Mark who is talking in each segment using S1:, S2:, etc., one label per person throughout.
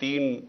S1: 3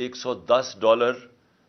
S1: $110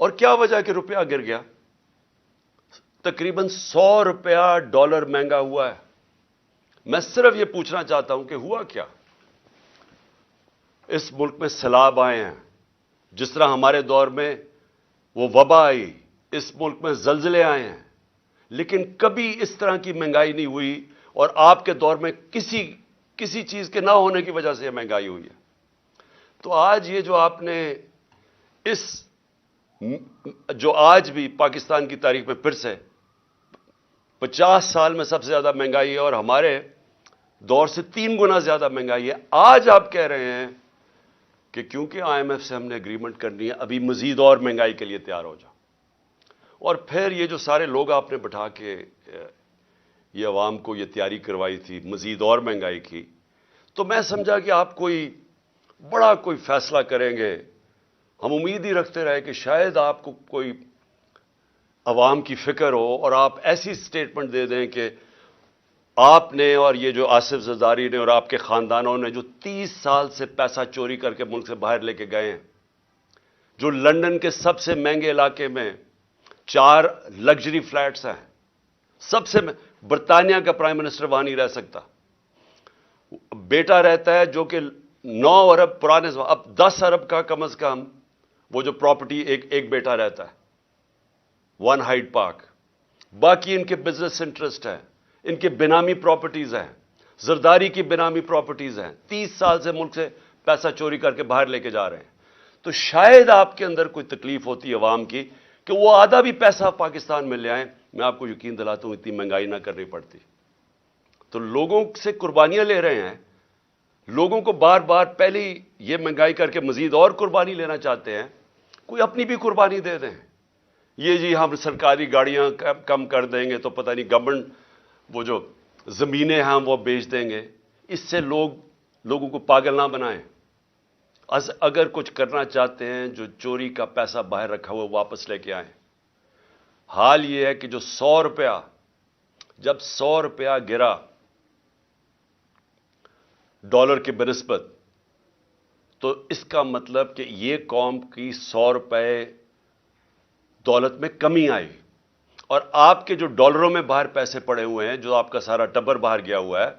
S1: اور کیا وجہ کہ روپیہ گر گیا؟ تقریباً $100 ڈالر مہنگا ہوا ہے. میں صرف یہ پوچھنا چاہتا ہوں کہ ہوا کیا؟ اس ملک میں سیلاب آئے ہیں، جس طرح ہمارے دور میں وہ وبا آئی، اس ملک میں زلزلے آئے ہیں، لیکن کبھی اس طرح کی مہنگائی نہیں ہوئی. اور آپ کے دور میں کسی چیز کے نہ ہونے کی وجہ سے یہ مہنگائی ہوئی ہے. تو آج یہ جو آپ نے جو آج بھی پاکستان کی تاریخ میں پھر سے 50 سال میں سب سے زیادہ مہنگائی ہے، اور ہمارے دور سے 3 گنا زیادہ مہنگائی ہے. آج آپ کہہ رہے ہیں کہ کیونکہ IMF سے ہم نے اگریمنٹ کرنی ہے، ابھی مزید اور مہنگائی کے لیے تیار ہو جاؤ. اور پھر یہ جو سارے لوگ آپ نے بٹھا کے یہ عوام کو یہ تیاری کروائی تھی مزید اور مہنگائی کی، تو میں سمجھا کہ آپ بڑا کوئی فیصلہ کریں گے. ہم امید ہی رکھتے رہے کہ شاید آپ کو کوئی عوام کی فکر ہو اور آپ ایسی سٹیٹمنٹ دے دیں کہ آپ نے اور یہ جو آصف زرداری نے اور آپ کے خاندانوں نے جو 30 سال سے پیسہ چوری کر کے ملک سے باہر لے کے گئے ہیں، جو لندن کے سب سے مہنگے علاقے میں 4 لگژری فلیٹس ہیں، سب سے برطانیہ کا پرائم منسٹر وہاں نہیں رہ سکتا. بیٹا رہتا ہے جو کہ 9 ارب پرانے، اب 10 ارب کا کم از کم وہ جو پراپرٹی ایک بیٹا رہتا ہے 1 ہائیڈ پارک. باقی ان کے بزنس انٹرسٹ ہیں، ان کے بینامی پراپرٹیز ہیں، زرداری کی بینامی پراپرٹیز ہیں. 30 سال سے ملک سے پیسہ چوری کر کے باہر لے کے جا رہے ہیں. تو شاید آپ کے اندر کوئی تکلیف ہوتی ہے عوام کی کہ وہ آدھا بھی پیسہ پاکستان میں لے آئیں. میں آپ کو یقین دلاتا ہوں اتنی مہنگائی نہ کرنی پڑتی. تو لوگوں سے قربانیاں لے رہے ہیں، لوگوں کو بار بار پہلے یہ مہنگائی کر کے مزید اور قربانی لینا چاہتے ہیں. کوئی اپنی بھی قربانی دے دیں. یہ جی ہم سرکاری گاڑیاں کم کر دیں گے تو پتہ نہیں گورنمنٹ وہ جو زمینیں ہیں وہ بیچ دیں گے. اس سے لوگوں کو پاگل نہ بنائیں. اگر کچھ کرنا چاہتے ہیں جو چوری کا پیسہ باہر رکھا ہوا واپس لے کے آئیں. حال یہ ہے کہ جو جب 100 روپیہ گرا ڈالر کے بنسبت، تو اس کا مطلب کہ یہ قوم کی 100 روپے دولت میں کمی آئی. اور آپ کے جو ڈالروں میں باہر پیسے پڑے ہوئے ہیں، جو آپ کا سارا ٹبر باہر گیا ہوا ہے،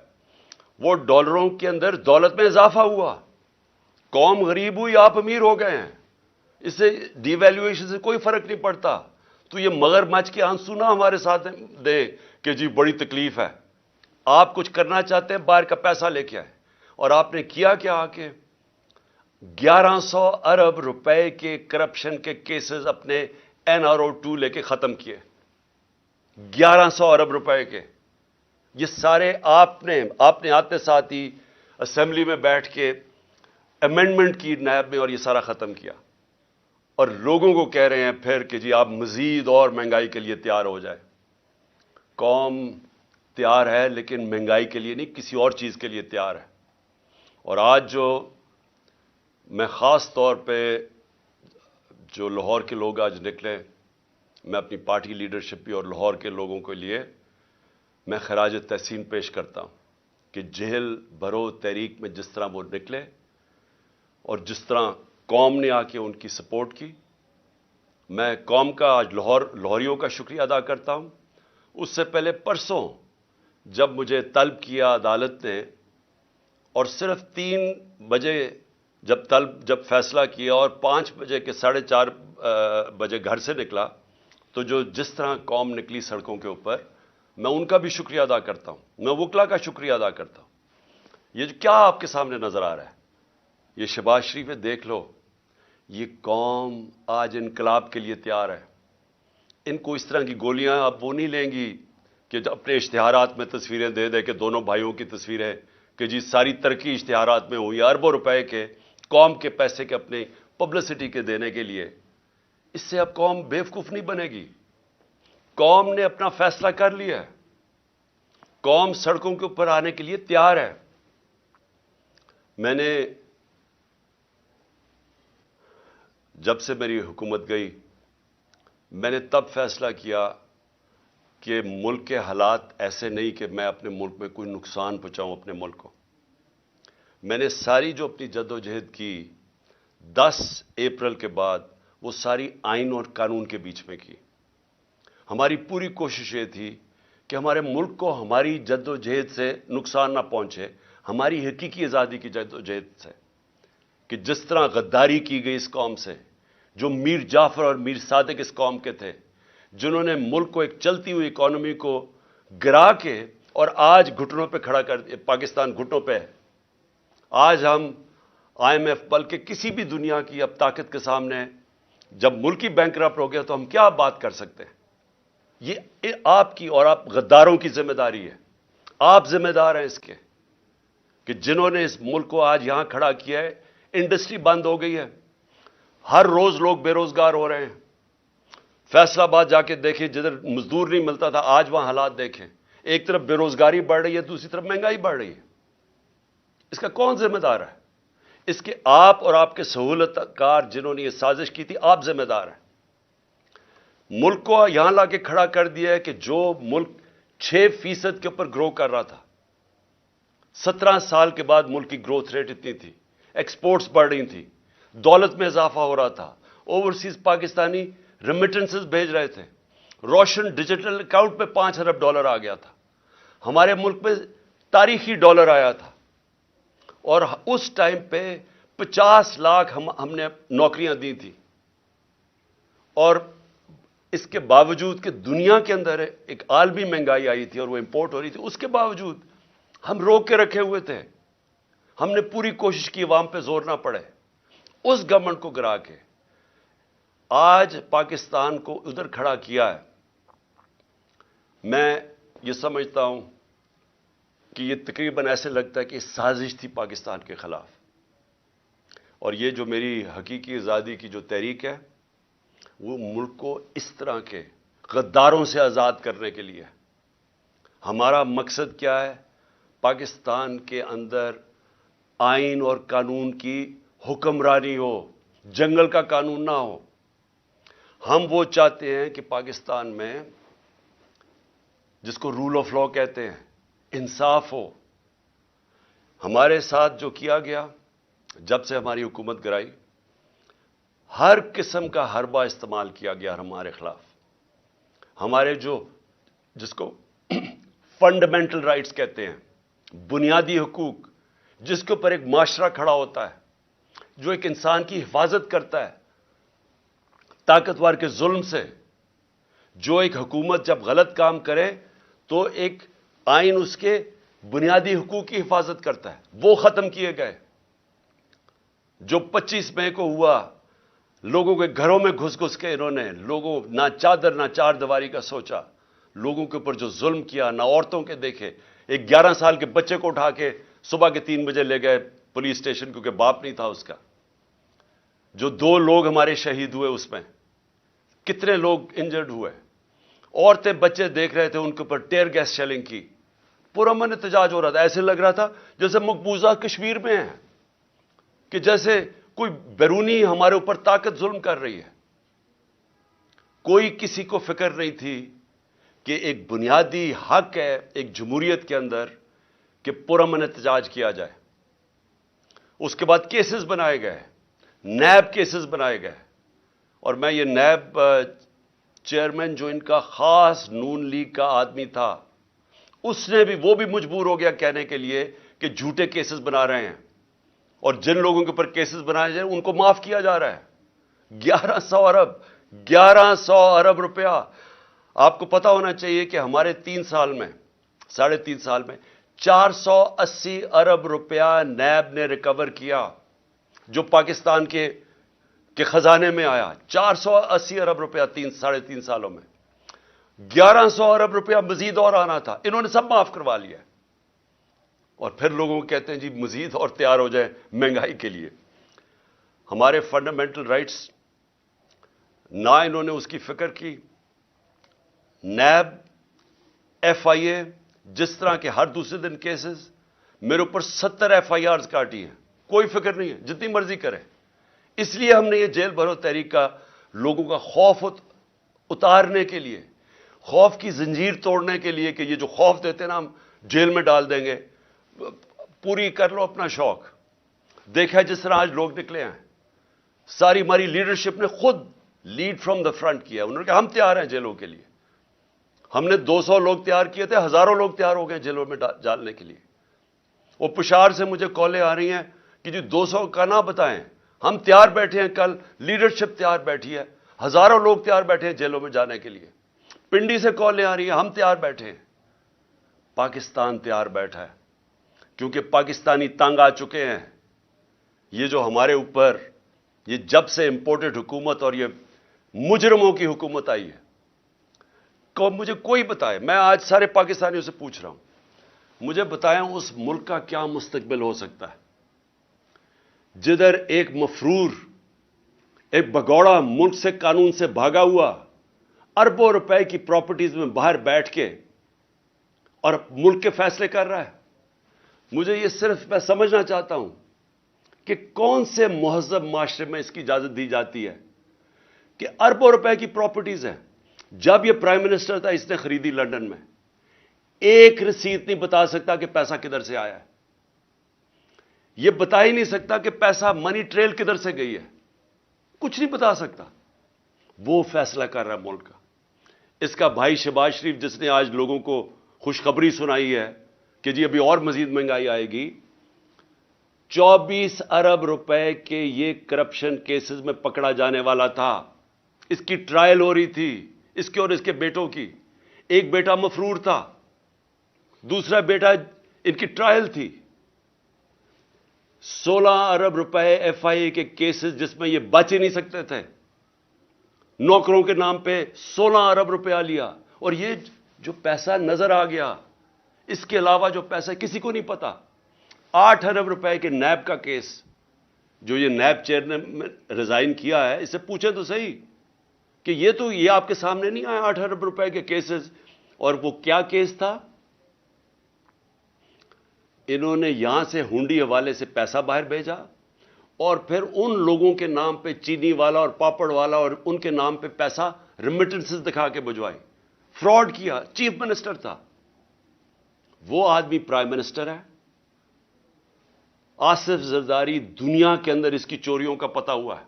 S1: وہ ڈالروں کے اندر دولت میں اضافہ ہوا. قوم غریب ہوئی، آپ امیر ہو گئے ہیں. اس سے ڈی ویلیویشن سے کوئی فرق نہیں پڑتا. تو یہ مگرمچھ کے آنسو نہ ہمارے ساتھ دیں کہ جی بڑی تکلیف ہے. آپ کچھ کرنا چاہتے ہیں، باہر کا پیسہ لے کے آئے. اور آپ نے کیا آ کے 1100 ارب روپے کے کرپشن کے کیسز اپنے NRO2 لے کے ختم کیے. 1100 ارب روپے کے. یہ سارے آپ نے آتے ساتھ ہی اسمبلی میں بیٹھ کے امینڈمنٹ کی نیب میں اور یہ سارا ختم کیا. اور لوگوں کو کہہ رہے ہیں پھر کہ جی آپ مزید اور مہنگائی کے لیے تیار ہو جائے. قوم تیار ہے لیکن مہنگائی کے لیے نہیں، کسی اور چیز کے لیے تیار ہے. اور آج جو میں خاص طور پہ جو لاہور کے لوگ آج نکلے، میں اپنی پارٹی لیڈرشپ بھی اور لاہور کے لوگوں کے لیے میں خراج تحسین پیش کرتا ہوں کہ جہل بھرو تحریک میں جس طرح وہ نکلے اور جس طرح قوم نے آ کے ان کی سپورٹ کی. میں قوم کا آج لاہوریوں کا شکریہ ادا کرتا ہوں. اس سے پہلے پرسوں جب مجھے طلب کیا عدالت نے، اور صرف 3 بجے جب فیصلہ کیا اور 5 بجے کے 4:30 بجے گھر سے نکلا، تو جس طرح قوم نکلی سڑکوں کے اوپر، میں ان کا بھی شکریہ ادا کرتا ہوں. میں وکلا کا شکریہ ادا کرتا ہوں. یہ کیا آپ کے سامنے نظر آ رہا ہے، یہ شہباز شریف ہے، دیکھ لو. یہ قوم آج انقلاب کے لیے تیار ہے. ان کو اس طرح کی گولیاں اب وہ نہیں لیں گی کہ اپنے اشتہارات میں تصویریں دے دے کہ دونوں بھائیوں کی تصویریں کہ جی ساری ترقی اشتہارات میں ہوئی، اربوں روپے کے قوم کے پیسے کے اپنے پبلسٹی کے دینے کے لیے. اس سے اب قوم بیوقوف نہیں بنے گی. قوم نے اپنا فیصلہ کر لیا ہے. قوم سڑکوں کے اوپر آنے کے لیے تیار ہے. میں نے جب سے میری حکومت گئی، میں نے تب فیصلہ کیا کہ ملک کے حالات ایسے نہیں کہ میں اپنے ملک میں کوئی نقصان پہنچاؤں اپنے ملک کو. میں نے ساری جو اپنی جد و جہد کی 10 اپریل کے بعد وہ ساری آئین اور قانون کے بیچ میں کی. ہماری پوری کوشش یہ تھی کہ ہمارے ملک کو ہماری جد و جہد سے نقصان نہ پہنچے, ہماری حقیقی آزادی کی جد و جہد سے. کہ جس طرح غداری کی گئی اس قوم سے, جو میر جعفر اور میر صادق اس قوم کے تھے, جنہوں نے ملک کو ایک چلتی ہوئی اکانومی کو گرا کے اور آج گھٹنوں پہ کھڑا کر دیا. پاکستان گھٹنوں پہ ہے. آج ہم IMF بلکہ کسی بھی دنیا کی اب طاقت کے سامنے, جب ملک ہی بینکرپٹ ہو گیا تو ہم کیا بات کر سکتے ہیں؟ یہ آپ کی اور آپ غداروں کی ذمہ داری ہے. آپ ذمہ دار ہیں اس کے کہ جنہوں نے اس ملک کو آج یہاں کھڑا کیا ہے. انڈسٹری بند ہو گئی ہے, ہر روز لوگ بے روزگار ہو رہے ہیں. فیصل آباد جا کے دیکھیں, جدھر مزدور نہیں ملتا تھا آج وہاں حالات دیکھیں. ایک طرف بے روزگاری بڑھ رہی ہے, دوسری طرف مہنگائی بڑھ رہی ہے. اس کا کون ذمہ دار ہے؟ اس کے آپ اور آپ کے سہولت کار جنہوں نے یہ سازش کی تھی, آپ ذمہ دار ہیں. ملک کو یہاں لا کے کھڑا کر دیا ہے کہ جو ملک 6% کے اوپر گرو کر رہا تھا, 17 سال کے بعد ملک کی گروتھ ریٹ اتنی تھی, ایکسپورٹس بڑھ رہی تھی, دولت میں اضافہ ہو رہا تھا, اوورسیز پاکستانی ریمیٹنسز بھیج رہے تھے, روشن ڈیجیٹل اکاؤنٹ پہ $5 ارب آ گیا تھا, ہمارے ملک میں تاریخی ڈالر آیا تھا, اور اس ٹائم پہ 50 لاکھ ہم نے نوکریاں دی تھی. اور اس کے باوجود کہ دنیا کے اندر ایک عالمی مہنگائی آئی تھی اور وہ امپورٹ ہو رہی تھی, اس کے باوجود ہم روک کے رکھے ہوئے تھے. ہم نے پوری کوشش کی عوام پہ زور نہ پڑے. اس گورنمنٹ کو گرا کے آج پاکستان کو ادھر کھڑا کیا ہے. میں یہ سمجھتا ہوں کہ یہ تقریباً ایسے لگتا ہے کہ سازش تھی پاکستان کے خلاف. اور یہ جو میری حقیقی آزادی کی جو تحریک ہے, وہ ملک کو اس طرح کے غداروں سے آزاد کرنے کے لیے. ہمارا مقصد کیا ہے؟ پاکستان کے اندر آئین اور قانون کی حکمرانی ہو, جنگل کا قانون نہ ہو. ہم وہ چاہتے ہیں کہ پاکستان میں جس کو رول آف لا کہتے ہیں, انصاف ہو. ہمارے ساتھ جو کیا گیا جب سے ہماری حکومت گرائی, ہر قسم کا حربہ استعمال کیا گیا ہمارے خلاف. ہمارے جس کو فنڈامنٹل رائٹس کہتے ہیں, بنیادی حقوق, جس کے اوپر ایک معاشرہ کھڑا ہوتا ہے, جو ایک انسان کی حفاظت کرتا ہے طاقتور کے ظلم سے. جو ایک حکومت جب غلط کام کرے تو ایک آئین اس کے بنیادی حقوق کی حفاظت کرتا ہے, وہ ختم کیے گئے. جو 25 مئی کو ہوا, لوگوں کے گھروں میں گھس گھس کے انہوں نے لوگوں نہ چادر نہ چار دیواری کا سوچا, لوگوں کے اوپر جو ظلم کیا, نہ عورتوں کے دیکھے. ایک 11 سال کے بچے کو اٹھا کے صبح کے 3 بجے لے گئے پولیس اسٹیشن, کیونکہ باپ نہیں تھا اس کا. جو 2 لوگ ہمارے شہید ہوئے, اس میں کتنے لوگ انجرڈ ہوئے. عورتیں بچے دیکھ رہے تھے, ان کے اوپر ٹیئر گیس شیلنگ کی. پرامن احتجاج ہو رہا تھا. ایسے لگ رہا تھا جیسے مقبوضہ کشمیر میں ہیں, کہ جیسے کوئی بیرونی ہمارے اوپر طاقت ظلم کر رہی ہے. کوئی کسی کو فکر نہیں تھی کہ ایک بنیادی حق ہے ایک جمہوریت کے اندر کہ پرامن احتجاج کیا جائے. اس کے بعد کیسز بنائے گئے, نیب کیسز بنائے گئے. اور میں یہ نیب چیئرمین جو ان کا خاص نون لیگ کا آدمی تھا, اس نے بھی, وہ بھی مجبور ہو گیا کہنے کے لیے کہ جھوٹے کیسز بنا رہے ہیں, اور جن لوگوں کے اوپر کیسز بنائے جائیں ان کو معاف کیا جا رہا ہے. 1100 ارب روپیہ. آپ کو پتا ہونا چاہیے کہ ہمارے 3 سال میں, 3.5 سال میں 480 ارب روپیہ نیب نے ریکور کیا, جو پاکستان کے خزانے میں آیا. 480 ارب روپیہ 3.5 سالوں میں. 1100 ارب روپیہ مزید اور آنا تھا, انہوں نے سب معاف کروا لیا. اور پھر لوگوں کو کہتے ہیں جی مزید اور تیار ہو جائے مہنگائی کے لیے. ہمارے فنڈامنٹل رائٹس نہ انہوں نے اس کی فکر کی. نیب, FIA, جس طرح کے ہر دوسرے دن کیسز, میرے اوپر 70 FIRs کاٹی ہیں, کوئی فکر نہیں ہے, جتنی مرضی کرے. اس لیے ہم نے یہ جیل بھرو تحریک کا لوگوں کا خوف اتارنے کے لیے, خوف کی زنجیر توڑنے کے لیے, کہ یہ جو خوف دیتے ہیں نا ہم جیل میں ڈال دیں گے, پوری کر لو اپنا شوق. دیکھا جس طرح آج لوگ نکلے ہیں, ساری ہماری لیڈرشپ نے خود لیڈ فرام دا فرنٹ کیا. انہوں نے کہا ہم تیار ہیں جیلوں کے لیے. ہم نے 200 لوگ تیار کیے تھے, ہزاروں لوگ تیار ہو گئے جیلوں میں ڈالنے کے لیے. وہ پشاور سے مجھے کالیں آ رہی ہیں کہ جی 200 کا نہ بتائیں, ہم تیار بیٹھے ہیں, کل لیڈرشپ تیار بیٹھی ہے, ہزاروں لوگ تیار بیٹھے ہیں جیلوں میں جانے کے لیے. پنڈی سے کالیں آ رہی ہیں, ہم تیار بیٹھے ہیں. پاکستان تیار بیٹھا ہے, کیونکہ پاکستانی تنگ آ چکے ہیں. یہ جو ہمارے اوپر یہ جب سے امپورٹڈ حکومت اور یہ مجرموں کی حکومت آئی ہے, مجھے کوئی بتائے, میں آج سارے پاکستانیوں سے پوچھ رہا ہوں, مجھے بتائیں اس ملک کا کیا مستقبل ہو سکتا ہے جدھر ایک مفرور, ایک بگوڑا ملک سے قانون سے بھاگا ہوا اربوں روپے کی پراپرٹیز میں باہر بیٹھ کے اور ملک کے فیصلے کر رہا ہے. مجھے یہ صرف میں سمجھنا چاہتا ہوں کہ کون سے مہذب معاشرے میں اس کی اجازت دی جاتی ہے کہ اربوں روپے کی پراپرٹیز ہیں. جب یہ پرائم منسٹر تھا اس نے خریدی لنڈن میں, ایک رسید نہیں بتا سکتا کہ پیسہ کدھر سے آیا ہے. یہ بتا ہی نہیں سکتا کہ پیسہ منی ٹریل کدھر سے گئی ہے, کچھ نہیں بتا سکتا. وہ فیصلہ کر رہا ہے ملک کا. اس کا بھائی شہباز شریف جس نے آج لوگوں کو خوشخبری سنائی ہے کہ جی ابھی اور مزید مہنگائی آئے گی, 24 ارب روپے کے یہ کرپشن کیسز میں پکڑا جانے والا تھا. اس کی ٹرائل ہو رہی تھی, اس کے اور اس کے بیٹوں کی. ایک بیٹا مفرور تھا, دوسرا بیٹا ان کی ٹرائل تھی. 16 ارب روپے ایف آئی اے کے کیسز جس میں یہ بچ ہی نہیں سکتے تھے. نوکروں کے نام پہ 16 ارب روپیہ لیا. اور یہ جو پیسہ نظر آ گیا, اس کے علاوہ جو پیسہ کسی کو نہیں پتا. 8 ارب روپے کے نیب کا کیس, جو یہ نیب چیئر نے ریزائن کیا ہے, اس سے پوچھیں تو صحیح کہ یہ آپ کے سامنے نہیں آیا 8 ارب روپے کے کیسز. اور وہ کیا کیس تھا؟ انہوں نے یہاں سے ہنڈی حوالے سے پیسہ باہر بھیجا اور پھر ان لوگوں کے نام پہ چینی والا اور پاپڑ والا اور ان کے نام پہ پیسہ ریمیٹنسز دکھا کے بھجوائی. فراڈ کیا. چیف منسٹر تھا وہ آدمی, پرائم منسٹر ہے. آصف زرداری دنیا کے اندر اس کی چوریوں کا پتہ ہوا ہے.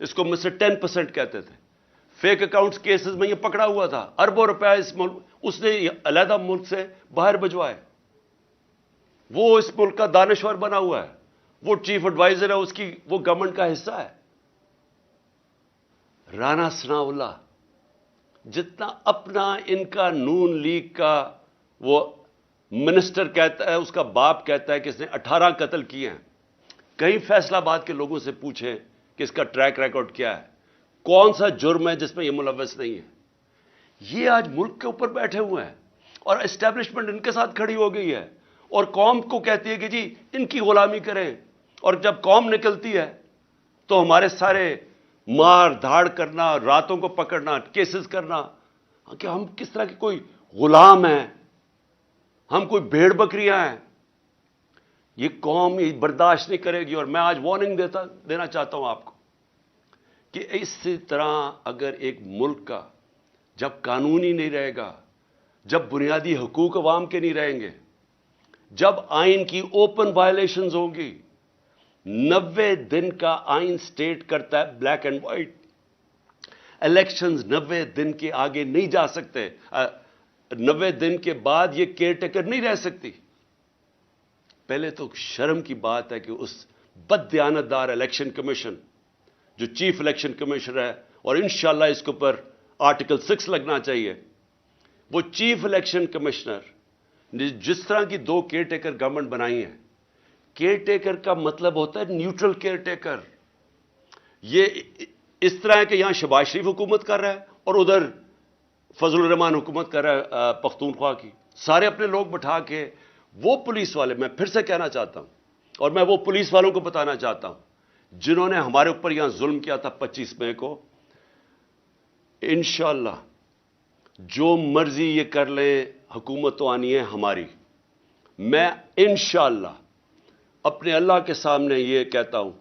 S1: اس کو مسٹر 10% کہتے تھے. فیک اکاؤنٹس کیسز میں یہ پکڑا ہوا تھا. اربوں روپے اس ملک اس نے علیحدہ ملک سے باہر بھجوائے. وہ اس ملک کا دانشور بنا ہوا ہے, وہ چیف ایڈوائزر ہے اس کی, وہ گورنمنٹ کا حصہ ہے. رانا ثناء اللہ جتنا اپنا ان کا نون لیگ کا وہ منسٹر کہتا ہے, اس کا باپ کہتا ہے کہ اس نے 18 قتل کیے ہیں. کہیں فیصلہ آباد کے لوگوں سے پوچھیں کہ اس کا ٹریک ریکارڈ کیا ہے, کون سا جرم ہے جس میں یہ ملوث نہیں ہے. یہ آج ملک کے اوپر بیٹھے ہوئے ہیں اور اسٹیبلشمنٹ ان کے ساتھ کھڑی ہو گئی ہے اور قوم کو کہتی ہے کہ جی ان کی غلامی کریں. اور جب قوم نکلتی ہے تو ہمارے سارے مار دھاڑ کرنا, راتوں کو پکڑنا, کیسز کرنا, کہ ہم کس طرح کے کوئی غلام ہیں, ہم کوئی بھیڑ بکریاں ہیں. یہ قوم یہ برداشت نہیں کرے گی. اور میں آج وارننگ دینا چاہتا ہوں آپ کو کہ اسی طرح اگر ایک ملک کا جب قانون ہی نہیں رہے گا, جب بنیادی حقوق عوام کے نہیں رہیں گے, جب آئین کی اوپن وائلیشنز ہوں گی. 90 دن کا آئین سٹیٹ کرتا ہے بلیک اینڈ وائٹ. الیکشنز 90 دن کے آگے نہیں جا سکتے. 90 دن کے بعد یہ کیئر ٹیکر نہیں رہ سکتی. پہلے تو شرم کی بات ہے کہ اس بد دیانتدار الیکشن کمیشن جو چیف الیکشن کمیشنر ہے, اور انشاءاللہ اس کے اوپر آرٹیکل 6 لگنا چاہیے, وہ چیف الیکشن کمشنر نے جس طرح کی 2 کیئر ٹیکر گورنمنٹ بنائی ہیں. کیئر ٹیکر کا مطلب ہوتا ہے نیوٹرل کیئر ٹیکر. یہ اس طرح ہے کہ یہاں شہباز شریف حکومت کر رہا ہے اور ادھر فضل الرحمان حکومت کر رہا ہے پختونخوا کی. سارے اپنے لوگ بٹھا کے وہ پولیس والے, میں پھر سے کہنا چاہتا ہوں اور میں وہ پولیس والوں کو بتانا چاہتا ہوں جنہوں نے ہمارے اوپر یہاں ظلم کیا تھا 25 مئی کو, انشاءاللہ جو مرضی یہ کر لیں, حکومت تو آنی ہے ہماری. میں انشاءاللہ اپنے اللہ کے سامنے یہ کہتا ہوں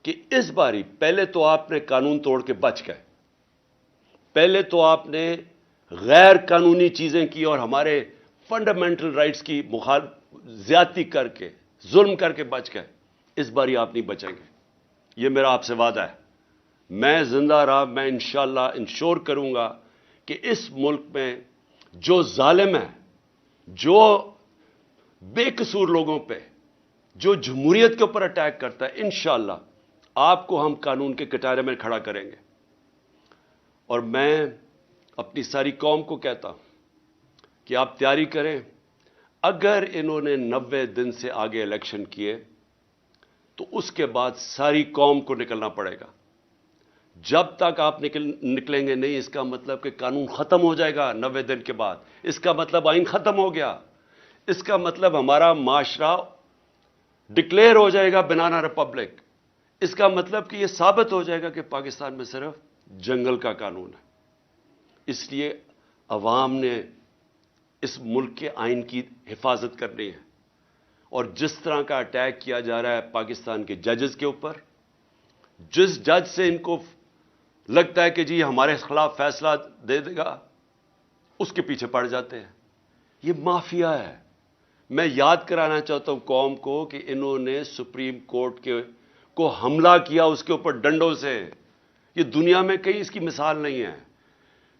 S1: کہ اس باری پہلے تو آپ نے قانون توڑ کے بچ گئے, پہلے تو آپ نے غیر قانونی چیزیں کی اور ہمارے فنڈامنٹل رائٹس کی زیادتی کر کے ظلم کر کے بچ گئے. اس باری آپ نہیں بچیں گے. یہ میرا آپ سے وعدہ ہے. میں زندہ رہا میں انشاءاللہ انشور کروں گا کہ اس ملک میں جو ظالم ہے، جو بے قصور لوگوں پہ، جو جمہوریت کے اوپر اٹیک کرتا ہے، انشاءاللہ آپ کو ہم قانون کے کٹارے میں کھڑا کریں گے. اور میں اپنی ساری قوم کو کہتا ہوں کہ آپ تیاری کریں. اگر انہوں نے 90 دن سے آگے الیکشن کیے تو اس کے بعد ساری قوم کو نکلنا پڑے گا. جب تک آپ نکلیں گے نہیں، اس کا مطلب کہ قانون ختم ہو جائے گا 90 دن کے بعد. اس کا مطلب آئین ختم ہو گیا. اس کا مطلب ہمارا معاشرہ ڈکلیئر ہو جائے گا بنانا ریپبلک. اس کا مطلب کہ یہ ثابت ہو جائے گا کہ پاکستان میں صرف جنگل کا قانون ہے. اس لیے عوام نے اس ملک کے آئین کی حفاظت کرنی ہے. اور جس طرح کا اٹیک کیا جا رہا ہے پاکستان کے ججز کے اوپر، جس جج سے ان کو لگتا ہے کہ جی ہمارے خلاف فیصلہ دے دے گا، اس کے پیچھے پڑ جاتے ہیں. یہ مافیا ہے. میں یاد کرانا چاہتا ہوں قوم کو کہ انہوں نے سپریم کورٹ کو حملہ کیا اس کے اوپر ڈنڈوں سے. یہ دنیا میں کہیں اس کی مثال نہیں ہے.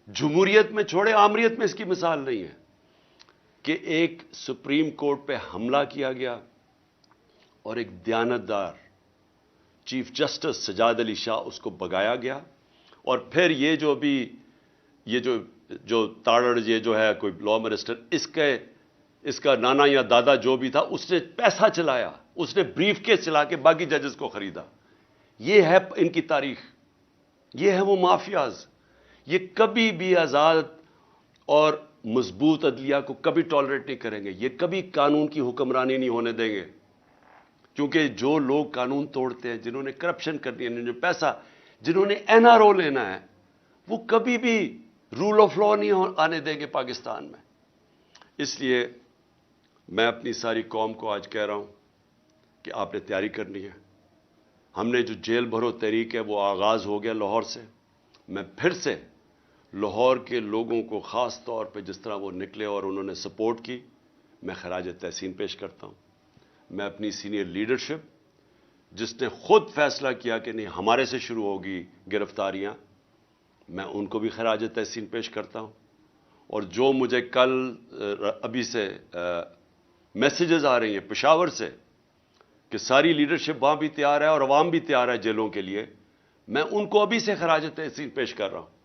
S1: جمہوریت میں چھوڑے، آمریت میں اس کی مثال نہیں ہے کہ ایک سپریم کورٹ پہ حملہ کیا گیا اور ایک دیانتدار چیف جسٹس سجاد علی شاہ اس کو بگایا گیا. اور پھر یہ جو تاڑڑ یہ جو ہے کوئی لا منسٹر، اس کا نانا یا دادا جو بھی تھا، اس نے پیسہ چلایا، اس نے بریف کیس چلا کے باقی ججز کو خریدا. یہ ہے ان کی تاریخ. یہ ہے وہ مافیاز. یہ کبھی بھی آزاد اور مضبوط عدلیہ کو کبھی ٹالریٹ نہیں کریں گے. یہ کبھی قانون کی حکمرانی نہیں ہونے دیں گے. کیونکہ جو لوگ قانون توڑتے ہیں، جنہوں نے کرپشن کرنی ہے، جنہوں نے پیسہ، جنہوں نے NRO لینا ہے، وہ کبھی بھی رول آف لا نہیں آنے دیں گے پاکستان میں. اس لیے میں اپنی ساری قوم کو آج کہہ رہا ہوں کہ آپ نے تیاری کرنی ہے. ہم نے جو جیل بھرو تحریک ہے وہ آغاز ہو گیا لاہور سے. میں پھر سے لاہور کے لوگوں کو خاص طور پہ جس طرح وہ نکلے اور انہوں نے سپورٹ کی، میں خراج تحسین پیش کرتا ہوں. میں اپنی سینئر لیڈرشپ جس نے خود فیصلہ کیا کہ نہیں ہمارے سے شروع ہوگی گرفتاریاں، میں ان کو بھی خراج تحسین پیش کرتا ہوں. اور جو مجھے کل ابھی سے میسیجز آ رہی ہیں پشاور سے کہ ساری لیڈرشپ وہاں بھی تیار ہے اور عوام بھی تیار ہے جیلوں کے لیے، میں ان کو ابھی سے خراج تحسین پیش کر رہا ہوں.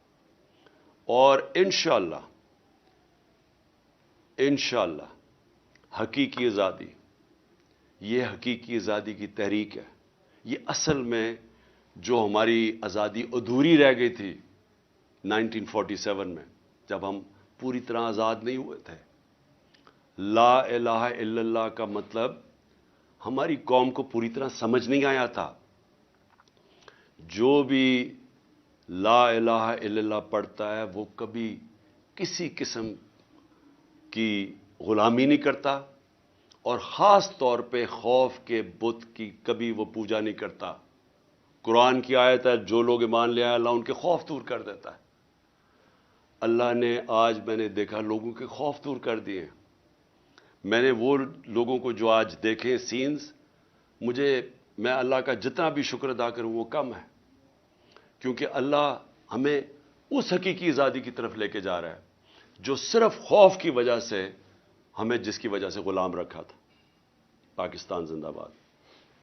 S1: اور انشاءاللہ حقیقی آزادی، یہ حقیقی آزادی کی تحریک ہے. یہ اصل میں جو ہماری آزادی ادھوری رہ گئی تھی 1947 میں، جب ہم پوری طرح آزاد نہیں ہوئے تھے. لا الہ الا اللہ کا مطلب ہماری قوم کو پوری طرح سمجھ نہیں آیا تھا. جو بھی لا الہ الا اللہ پڑھتا ہے وہ کبھی کسی قسم کی غلامی نہیں کرتا، اور خاص طور پہ خوف کے بت کی کبھی وہ پوجا نہیں کرتا. قرآن کی آیت ہے جو لوگ ایمان لے آئے اللہ ان کے خوف دور کر دیتا ہے. اللہ نے آج میں نے دیکھا لوگوں کے خوف دور کر دیے. میں نے وہ لوگوں کو جو آج دیکھے سینز، میں اللہ کا جتنا بھی شکر ادا کروں وہ کم ہے. کیونکہ اللہ ہمیں اس حقیقی آزادی کی طرف لے کے جا رہا ہے جو صرف خوف کی وجہ سے ہمیں جس کی وجہ سے غلام رکھا تھا. پاکستان زندہ باد.